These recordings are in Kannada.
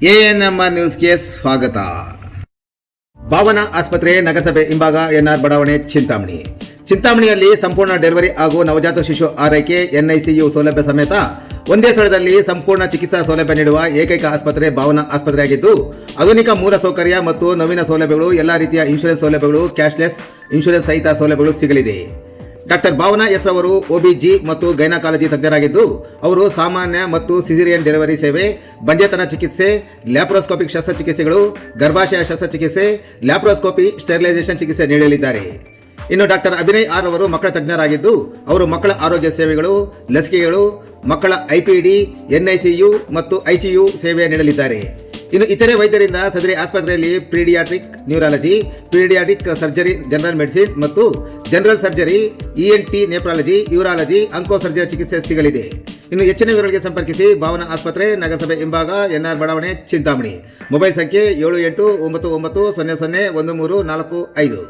ಎಎನ್ಎಂಆರ್ ನ್ಯೂಸ್ಗೆ ಸ್ವಾಗತ. ಭಾವನಾ ಆಸ್ಪತ್ರೆ ನಗರಸಭೆ ಹಿಂಭಾಗ ಎನ್ಆರ್ ಬಡಾವಣೆ ಚಿಂತಾಮಣಿಯಲ್ಲಿ ಸಂಪೂರ್ಣ ಡೆಲಿವರಿ ಹಾಗೂ ನವಜಾತ ಶಿಶು ಆರೈಕೆ ಎನ್ಐಸಿಯು ಸೌಲಭ್ಯ ಸಮೇತ ಒಂದೇ ಸ್ಥಳದಲ್ಲಿ ಸಂಪೂರ್ಣ ಚಿಕಿತ್ಸಾ ಸೌಲಭ್ಯ ನೀಡುವ ಏಕೈಕ ಆಸ್ಪತ್ರೆ ಭಾವನಾ ಆಸ್ಪತ್ರೆಯಾಗಿದ್ದು, ಆಧುನಿಕ ಮೂಲ ಸೌಕರ್ಯ ಮತ್ತು ನವೀನ ಸೌಲಭ್ಯಗಳು, ಎಲ್ಲ ರೀತಿಯ ಇನ್ಶೂರೆನ್ಸ್ ಸೌಲಭ್ಯಗಳು, ಕ್ಯಾಶ್ಲೆಸ್ ಇನ್ಶೂರೆನ್ಸ್ ಸಹಿತ ಸೌಲಭ್ಯಗಳು ಸಿಗಲಿದೆ. ಡಾಕ್ಟರ್ ಭಾವನಾ ಎಸ್ ಅವರು ಒಬಿಜಿ ಮತ್ತು ಗೈನಕಾಲಜಿ ತಜ್ಞರಾಗಿದ್ದು, ಅವರು ಸಾಮಾನ್ಯ ಮತ್ತು ಸಿಸೇರಿಯನ್ ಡೆಲಿವರಿ ಸೇವೆ, ಬಂಜೆತನ ಚಿಕಿತ್ಸೆ, ಲ್ಯಾಪ್ರೋಸ್ಕೋಪಿಕ್ ಶಸ್ತ್ರಚಿಕಿತ್ಸೆಗಳು, ಗರ್ಭಾಶಯ ಶಸ್ತ್ರಚಿಕಿತ್ಸೆ, ಲ್ಯಾಪ್ರೋಸ್ಕೋಪಿ, ಸ್ಟೆರಿಲೈಸೇಷನ್ ಚಿಕಿತ್ಸೆ ನೀಡಲಿದ್ದಾರೆ. ಇನ್ನು ಡಾಕ್ಟರ್ ಅಭಿನಯ್ ಆರ್ ಅವರು ಮಕ್ಕಳ ತಜ್ಞರಾಗಿದ್ದು, ಅವರು ಮಕ್ಕಳ ಆರೋಗ್ಯ ಸೇವೆಗಳು, ಲಸಿಕೆಗಳು, ಮಕ್ಕಳ ಐಪಿಡಿ, ಎನ್ಐಸಿಯು ಮತ್ತು ಐಸಿಯು ಸೇವೆ ನೀಡಲಿದ್ದಾರೆ. ಇನ್ನು ಇತರೆ ವೈದ್ಯರಿಂದ ಸದರಿ ಆಸ್ಪತ್ರೆಯಲ್ಲಿ paediatric neurology, paediatric surgery, general medicine ಮತ್ತು general surgery, ENT, nephrology, urology, onco surgery ಚಿಕಿತ್ಸೆ ಸಿಗಲಿದೆ. ಇನ್ನು ಹೆಚ್ಚಿನ ವಿವರಗಳಿಗೆ ಸಂಪರ್ಕಿಸಿ ಭಾವನಾ ಆಸ್ಪತ್ರೆ, ನಗರಸಭೆ ಹಿಂಭಾಗ, ಎನ್ಆರ್ ಬಡಾವಣೆ, ಚಿಂತಾಮಣಿ. ಮೊಬೈಲ್ ಸಂಖ್ಯೆ 7899001345.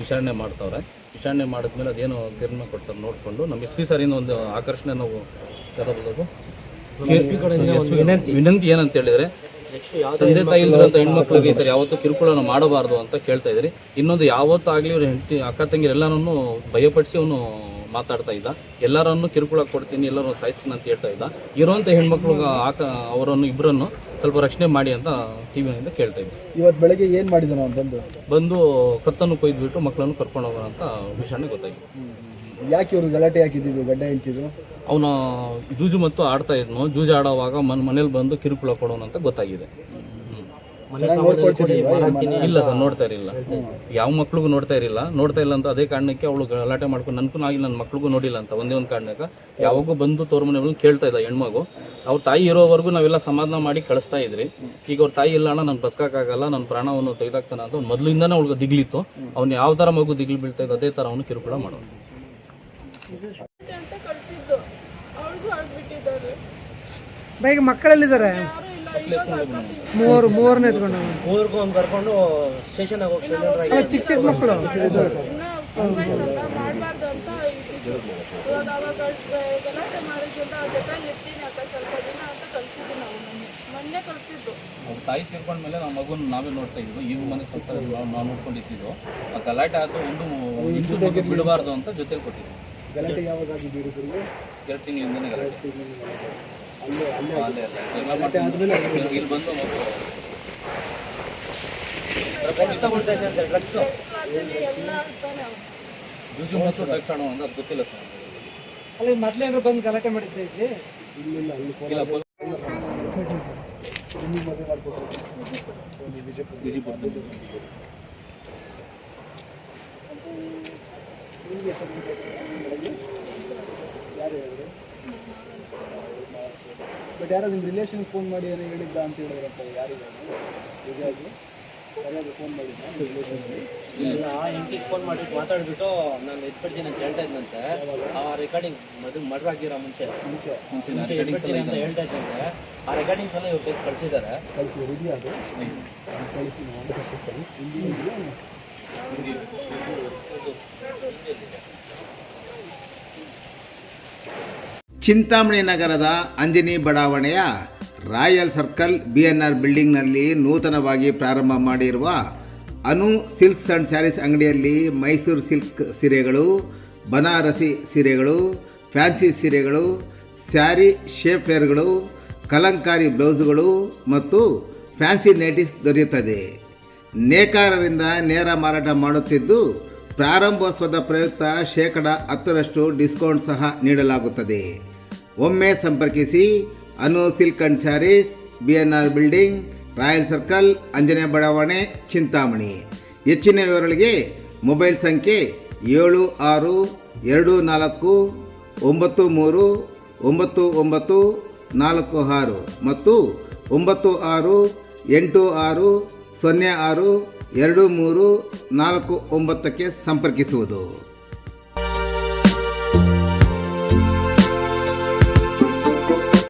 ವಿಚಾರಣೆ ಮಾಡ್ತಾವ್ರೆ. ವಿಚಾರಣೆ ಮಾಡಿದ್ಮೇಲೆ ಅದೇನು ತೀರ್ಮಾನ ಕೊಡ್ತಾರೆ ನೋಡಿಕೊಂಡು ನಮ್ಮ ಎಸ್ ಪಿ ಸರಿಂದ ಒಂದು ಆಕರ್ಷಣೆ ನಾವು ವಿನಂತಿ ಏನಂತ ಹೇಳಿದರೆ, ತಂದೆ ತಾಯಿ ಇಲ್ಲದಂಥ ಹೆಣ್ಮಕ್ಳಿಗೆ ಈ ಥರ ಯಾವತ್ತೂ ಕಿರುಕುಳನ ಮಾಡಬಾರ್ದು ಅಂತ ಕೇಳ್ತಾ ಇದ್ರಿ. ಇನ್ನೊಂದು ಯಾವತ್ತಾಗಲಿ ಇವ್ರ ಹೆಂಡತಿ ಅಕ್ಕ ತಂಗಿರೆಲ್ಲರನ್ನು ಭಯಪಡಿಸಿ ಅವನು ಮಾತಾಡ್ತಾ ಇದ್ದ. ಎಲ್ಲರನ್ನು ಕಿರುಕುಳ ಕೊಡ್ತೀನಿ, ಎಲ್ಲರನ್ನು ಸಾಯಿಸ್ತೀನಿ ಅಂತ ಹೇಳ್ತಾ ಇದ್ದ. ಇರುವಂಥ ಹೆಣ್ಮಕ್ಳು ಅವರನ್ನು ಇಬ್ಬರನ್ನು ಸ್ವಲ್ಪ ರಕ್ಷಣೆ ಮಾಡಿ ಅಂತ ಟಿವಿಯಿಂದ ಕೇಳ್ತಾ ಇದ್ದೆ. ಇವತ್ತು ಬೆಳಗ್ಗೆ ಏನು ಮಾಡಿದ ನಾವು ಬಂದು ಕತ್ತನ್ನು ಕೊಯ್ದುಬಿಟ್ಟು ಮಕ್ಕಳನ್ನು ಕರ್ಕೊಂಡು ಹೋಗೋಣ ಅಂತ ವಿಷಯನೇ ಗೊತ್ತಾಗಿದೆ. ಯಾಕೆ ಇವರು ಗಲಾಟೆ ಹಾಕಿದ್ದು ಗಡ್ಡ ಹೇಳ್ತಿದ್ರು? ಅವನು ಜೂಜು ಮತ್ತು ಆಡ್ತಾ ಇದ್ನು. ಜೂಜು ಆಡೋವಾಗ ಮನೇಲಿ ಬಂದು ಕಿರುಕುಳ ಕೊಡೋಣ ಅಂತ ಗೊತ್ತಾಗಿದೆ. ಇಲ್ಲ ಸರ್, ನೋಡ್ತಾ ಇರಲಿಲ್ಲ. ಯಾವ ಮಕ್ಳಿಗೂ ನೋಡ್ತಾ ಇಲ್ಲ ಅಂತ ಅದೇ ಕಾರಣಕ್ಕೆ ಅವಳು ಗಲಾಟೆ ಮಾಡ್ಕೊಂಡು ನನಗೂ ಆಗಿಲ್ಲ, ನನ್ನ ಮಕ್ಳಿಗೂ ನೋಡಿಲ್ಲ ಅಂತ ಒಂದೇ ಒಂದು ಕಾರಣಕ್ಕೆ ಯಾವಾಗೂ ಬಂದು ತೋರ್ ಮನೆಗಳು ಕೇಳ್ತಾ ಇಲ್ಲ ಹೆಣ್ಮಗು. ಅವ್ರ ತಾಯಿ ಇರೋವರೆಗೂ ನಾವೆಲ್ಲ ಸಮಾಧಾನ ಮಾಡಿ ಕಳಿಸ್ತಾ ಇದ್ರಿ. ಈಗ ಅವ್ರ ತಾಯಿ ಇಲ್ಲ ಅಣ್ಣ, ನಾನು ಬದುಕಾಗಲ್ಲ, ನನ್ನ ಪ್ರಾಣವನ್ನು ತೆಗೆದಾಕ್ತಾನೆ ಅಂತ ಮೊದಲಿಂದಾನೇ ಅವ್ಳಿಗೆ ದಿಗ್ಲಿತ್ತು. ಅವ್ನು ಯಾವ ಥರ ಮಗು ದಿಗ್ಲಿ ಬೀಳ್ತಾ ಇದ್ದು ಅದೇ ಥರ ಅವನು ಕಿರುಕುಳ ಮಾಡೋನು. ಬೈಕ್ ಮಕ್ಕಳಲ್ಲಿದ್ದಾರೆ, ಮೂರನೇ ಎತ್ಕೊಂಡು ಕರ್ಕೊಂಡು ಸ್ಟೇಷನ್ ಚಿಕ್ಕ ಚಿಕ್ಕ ಮಕ್ಕಳು ತಾಯಿ ತೀರ್ಕೊಂಡ್ಮೇಲೆ ನಮ್ಮ ಮಗುನ ನಾವೇ ನೋಡ್ತಾ ಇದ್ವಿ. ಈಗ ಮನೆ ಸಂಸಾರ ನಾವು ನೋಡ್ಕೊಂಡಿದ್ದು. ಆ ಗಲಾಟೆ ಆದರೂ ಒಂದು ಇಂಚು ಬಗ್ಗೆ ಬಿಡಬಾರ್ದು ಅಂತ ಜೊತೆಲಿ ಕೊಟ್ಟಿದ್ವಿ. ಗಲಾಟೆ ಯಾವಾಗ 2 ತಿಂಗಳಿಂದನೇ ಗಲಾಟೆ. ಇಲ್ಲಿ ಬಂದು ಜೂಜು ಮತ್ತು ಡ್ರಗ್ಸ್ ಆಡೋ ಅಂತ ಅದು ಗೊತ್ತಿಲ್ಲ ಸರ್. ಅಲ್ಲಿ ಮೊದಲೇನಾದ್ರು ಬಂದು ಗಲಾಟೆ ಮಾಡಿದ್ದೈತಿ? ಬಟ್ ಯಾರೋ ನಿಮ್ಮ ರಿಲೇಷನ್ ಫೋನ್ ಮಾಡಿ ಏನೋ ಹೇಳಿದ್ದ ಅಂತ ಹೇಳಿದ್ರಪ್ಪ. ಯಾರಿಗೆ ಸರಿಯಾಗಿ ಫೋನ್ ಮಾಡಿದ್ದ? ಇಲ್ಲ, ಇಂಟಿಗೆ ಫೋನ್ ಮಾಡಿಬಿಟ್ಟು ಮಾತಾಡ್ಬಿಟ್ಟು ನಾನು ಎತ್ಬಿಡ್ತೀನಿ ಅಂತ ಹೇಳ್ತಾ ಇದ್ದಂತೆ. ಆ ರೆಕಾರ್ಡಿಂಗ್ ಮರ್ಡರ್ ಆಗಿರೋ ಮುಂಚೆ ಎತ್ಬಿಡ್ತೀನಿ ಅಂತ ಹೇಳ್ತಾ ಇದ್ದಂತೆ. ಆ ರೆಕಾರ್ಡಿಂಗ್ಸ್ ಎಲ್ಲ ಇವ್ರು ಕಳಿಸಿದ್ದಾರೆ. ಇದೆಯಾ ಅದು? ಚಿಂತಾಮಣಿ ನಗರದ ಅಂಜನಿ ಬಡಾವಣೆಯ ರಾಯಲ್ ಸರ್ಕಲ್ ಬಿಎನ್ಆರ್ ಬಿಲ್ಡಿಂಗ್ನಲ್ಲಿ ನೂತನವಾಗಿ ಪ್ರಾರಂಭ ಮಾಡಿರುವ ಅನು ಸಿಲ್ಕ್ಸ್ ಆ್ಯಂಡ್ ಸ್ಯಾರೀಸ್ ಅಂಗಡಿಯಲ್ಲಿ ಮೈಸೂರು ಸಿಲ್ಕ್ ಸೀರೆಗಳು, ಬನಾರಸಿ ಸೀರೆಗಳು, ಫ್ಯಾನ್ಸಿ ಸೀರೆಗಳು, ಸ್ಯಾರಿ ಶೇಪ್ ವೇರ್ಗಳು, ಕಲಂಕಾರಿ ಬ್ಲೌಸುಗಳು ಮತ್ತು ಫ್ಯಾನ್ಸಿ ನೈಟೀಸ್ ದೊರೆಯುತ್ತದೆ. ನೇಕಾರರಿಂದ ನೇರ ಮಾರಾಟ ಮಾಡುತ್ತಿದ್ದು, ಪ್ರಾರಂಭೋತ್ಸವದ ಪ್ರಯುಕ್ತ 10% ಡಿಸ್ಕೌಂಟ್ ಸಹ ನೀಡಲಾಗುತ್ತದೆ. ಒಮ್ಮೆ ಸಂಪರ್ಕಿಸಿ Anu silk and saris, BNR building, royal circle, ಅಂಜನೇ ಬಡಾವಣೆ, ಚಿಂತಾಮಣಿ. ಹೆಚ್ಚಿನ ವಿವರಗಳಿಗೆ ಮೊಬೈಲ್ ಸಂಖ್ಯೆ 7644939946 ಮತ್ತು 9686062349ಕ್ಕೆ ಸಂಪರ್ಕಿಸುವುದು.